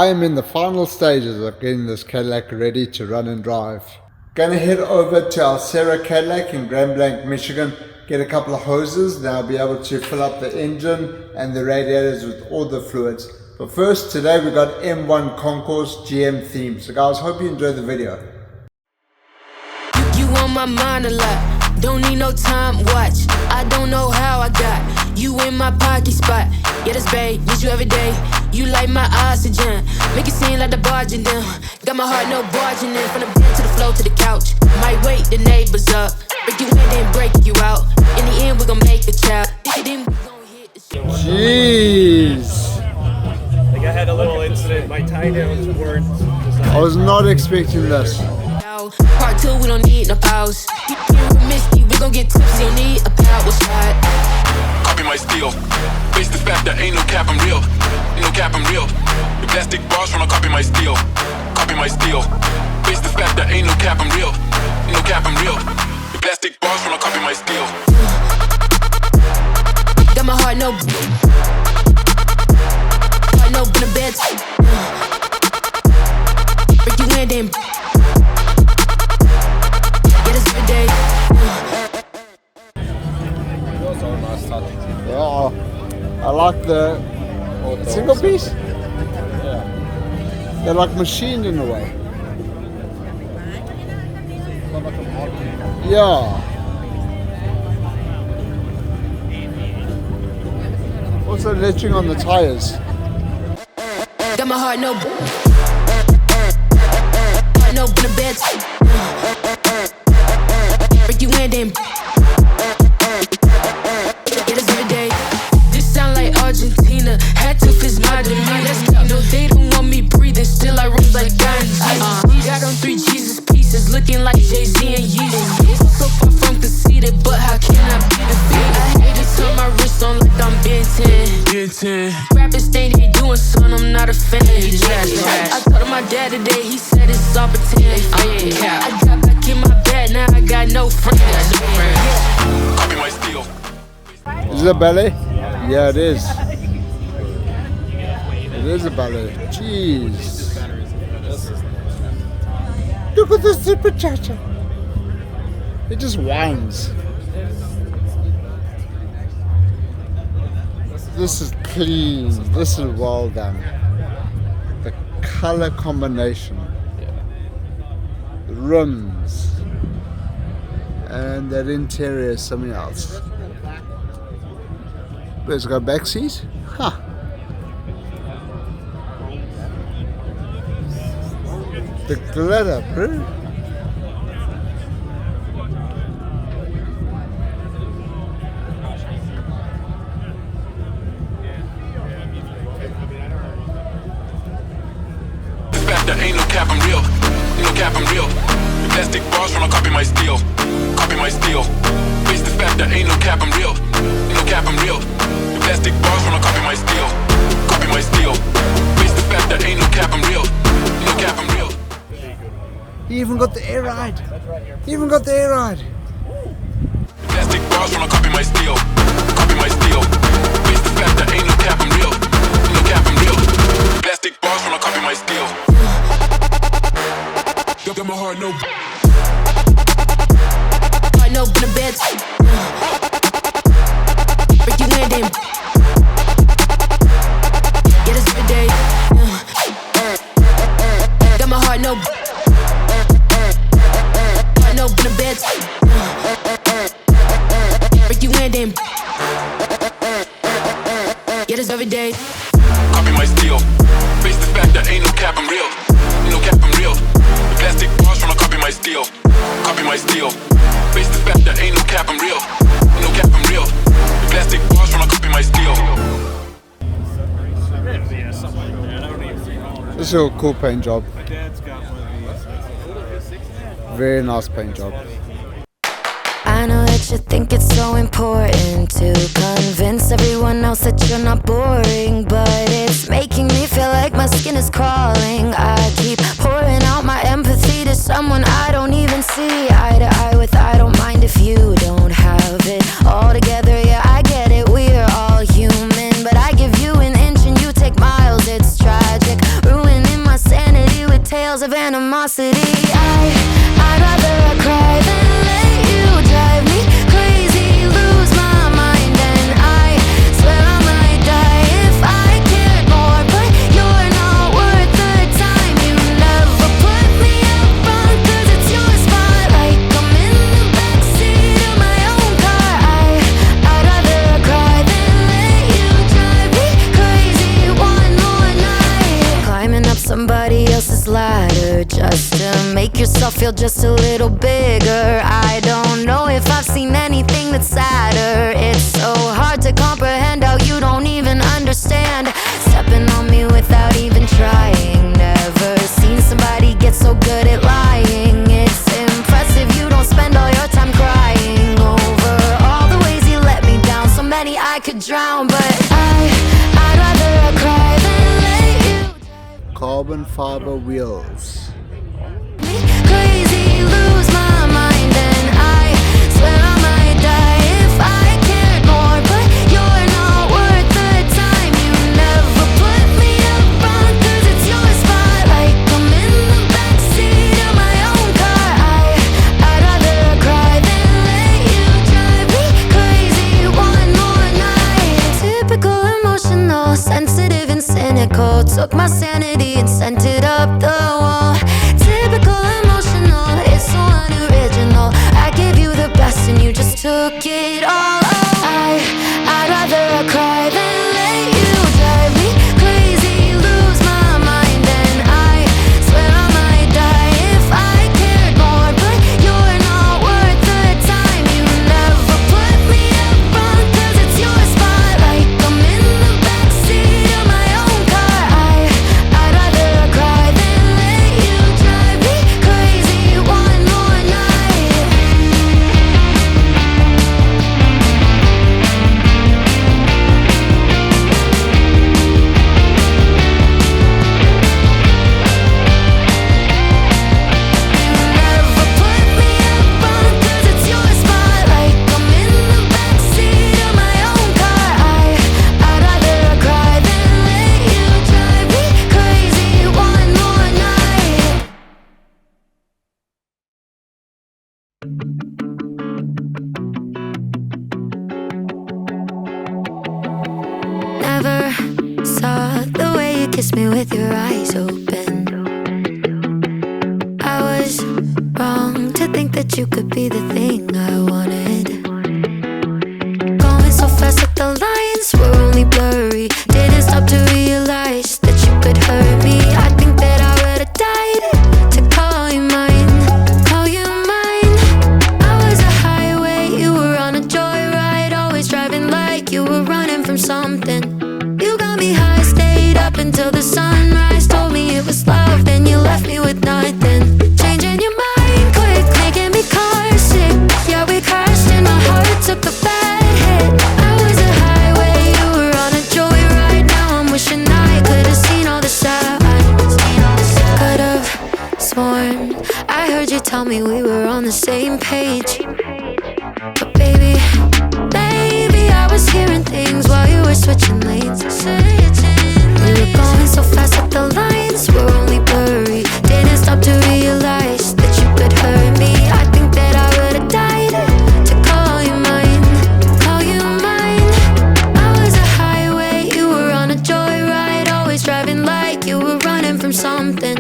I am in the final stages of getting this Cadillac ready to run and drive. Gonna head over to our Sarah Cadillac in Grand Blanc, Michigan, get a couple of hoses, then I'll be able to fill up the engine and the radiators with all the fluids. But first, today we got M1 Concourse GM theme. So guys, hope you enjoy the video. You on my mind a lot, don't need no time watch. I don't know how I got you in my pocket spot. Yeah, that's babe, need you every day. You like my oxygen, make it seem like the barging down. Got my heart no barging in, from the bed to the floor to the couch. Might wake the neighbors up, break you in then break you out. In the end we gon' make a child. Then we gon' hit the show. Jeez. Like I had a little incident, my tie downs weren't designed. I was not expecting this. Part 2, we don't need no pause. You with Misty, we gon' get tipsy, don't need a power shot. Copy my steel. Face the fact that ain't no cap, I'm real. Ain't no cap, I'm real. The plastic bars tryna copy my steel. Copy my steel. Face the fact that ain't no cap, I'm real. Ain't no cap, I'm real. The plastic bars tryna copy my steel. Got my heart no in the bed. Break you in then. Get us every day. Yeah, I like the single piece. They're like machined in a way. Yeah. Also letching on the tires. Got my heart no in the bed. Break you in then. Get us every day. This sound like Argentina. Had to fist my demeanor. No, they don't want me breathing. Still I rose like Gandhi. Got on 3 Jesus pieces, looking like Jay-Z and Yeezy. So far from conceited, but how can I be defeated? I hate to turn my wrist on like I'm Ben 10. Rappers think they doing something, I'm not a fan. I told my dad today, he said it's all pretend. I got back in my bed, now I got no friends. Copy my steel. Is it a ballet? Yeah, it is. It is a ballet. Jeez. Look at the super cha-cha. It just whines. This is clean. This is well done. The color combination. The rims. And that interior is something else. Where's it got back seat? Huh. The glitter, bro. There ain't no cap, I'm real. Ain't no cap, I'm real. The plastic bars tryna copy my steel. Copy my steel. Face the fact that ain't no cap, I'm real. Ain't no cap, I'm real. The plastic bars tryna copy my steel. Copy my steel. Face the fact that ain't no cap, I'm real. Ain't no cap, I'm real. He even got the air ride. He even got the air ride. The plastic bars tryna copy my steel. Copy my steel. Face the fact that ain't no cap, I'm real. Ain't no cap, I'm real. The plastic bars tryna copy my steel. Got my heart no in the bed. Break you in then. Get us every day. Got my heart no in the bed. Break you in then. Get us every day. Copy my steel. Face the fact that ain't no cap, I'm real. Ain't no cap, I'm real. The plastic bars tryna copy my steel. Copy my steel. Face the fact that ain't no cap, I'm real. Ain't no cap, I'm real. The plastic bars tryna copy my steel. This is a cool paint job. Very nice paint job. I know that you think it's so important to convince everyone else that you're not boring, but it's making me feel like my skin is crawling. I keep pouring out my empathy to someone I don't even see eye to eye with. I don't mind if you don't have it all together. Yeah, I get it, we're all human, but I give you an inch and you take miles. It's tragic, ruin just a little bigger. I don't know if I've seen anything that's sadder. It's so hard to comprehend how you don't even understand. Stepping on me without even trying. Never seen somebody get so good at lying. It's impressive you don't spend all your time crying over all the ways you let me down. So many I could drown, but I'd rather cry than let you Carbon fiber wheels. crazy, lose my mind, and I swear I might die if I cared more. But you're not worth the time. You never put me up front, 'cause it's your spot. Like I'm in the backseat of my own car. I'd rather cry than let you drive me crazy one more night. Typical emotional, sensitive and cynical. Took my sanity and sent it up the wall. Typical emotional, it's so unoriginal. I gave you the best and you just took it all. Oh, I'd rather cry than let you drive me crazy, lose my mind, and I swear I might die if I cared more. But you're not worth the time. You never put me up front, 'cause it's your spot. Like I'm in the backseat of my own car. I'd rather cry than let you drive me crazy one more night. You never put me up front, 'cause it's your spot. Like I'm in the backseat of my own car. I'd rather cry than let you drive me crazy one more night. Never saw the way you kissed me with your eyes open. I was wrong to think that you could be the thing I wanted. Going so fast that the lines were only blurry. Didn't stop to realize that you could hurt me. I think that I would've died to call you mine, call you mine. I was a highway, you were on a joyride, always driving like you were running from something. You got me high, stayed up until the sunrise. Told me it was love, then you left me with nothing. Changing your mind quick, making me car sick. Yeah, we crashed and my heart took a bad hit. I was a highway, you were on a joyride. Now I'm wishing I could've seen all the signs. Could've sworn I heard you tell me we were on the same page. But baby, I was hearing things while you were switching lanes. We were going so fast that the lines were only blurry. Didn't stop to realize that you could hurt me. I think that I would've died to call you mine, call you mine. I was a highway, you were on a joyride, always driving like you were running from something.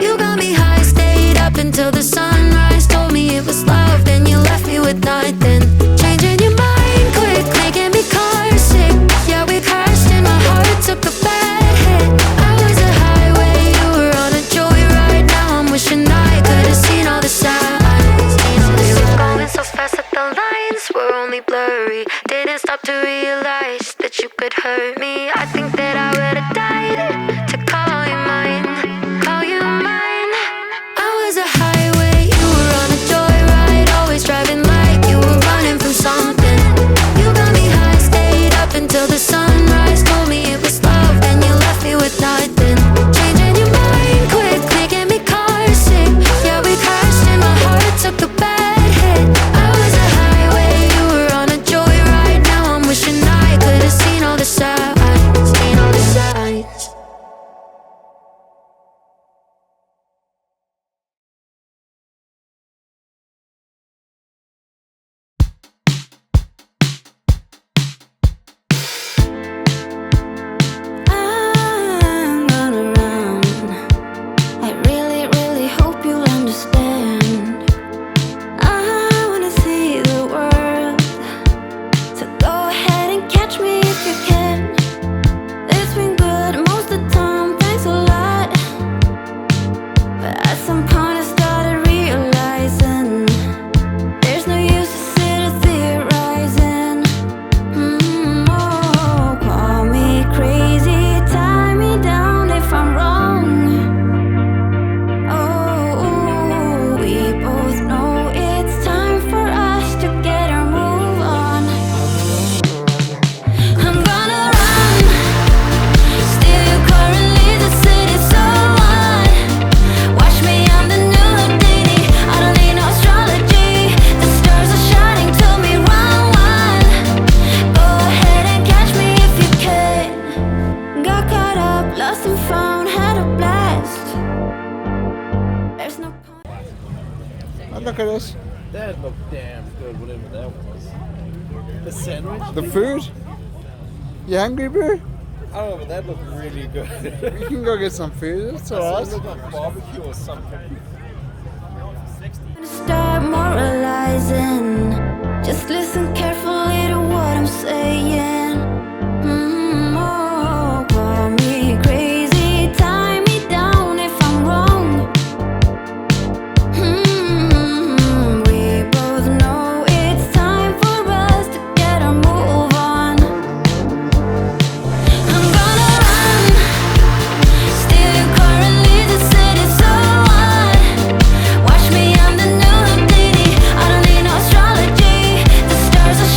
You got me high, stayed up until the sunrise. Told me it was love, then you left me with nothing. Changing your mind quick, making me car sick. Yeah, we crashed and my heart took a bad hit. I was a highway, you were on a joyride. Now I'm wishing I could've seen all the signs. We were going so fast that the lines were only blurry. Didn't stop to realize that you could hurt me. I think that I would've died to call you mine, call you mine. I was a highway, you were on a joyride, always driving like you were running from something. You got me high, stayed up until the sunrise. Told me it was love, then you left me with nothing. Changing your mind quick, making me car sick. Yeah, we crashed and my heart took a bad hit. I was a highway, you were on a joyride. Now I'm wishing I could've seen all the signs. it? That looked damn good, whatever that was. The sandwich? The food? You hungry, bro? I don't know, but that looked really good. You can go get some food. It's It alright. looked like barbecue or something. Start moralizing. Just listen carefully to what I'm saying. Oh, call me crazy, tie me down if I'm wrong. We both know it's time for us to get a move on. I'm gonna run, steal your car and leave the city, so what? Watch me, I'm the new Houdini. I don't need no astrology. The stars are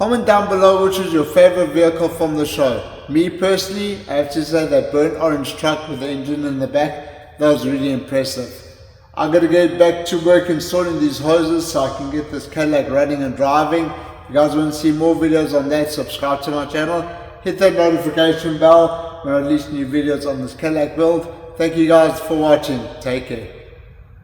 Comment down below which was your favorite vehicle from the show. Me personally, I have to say that burnt orange truck with the engine in the back, that was really impressive. I'm going to get back to work installing these hoses so I can get this Cadillac running and driving. If you guys want to see more videos on that, subscribe to my channel. Hit that notification bell when I release new videos on this Cadillac build. Thank you guys for watching. Take care.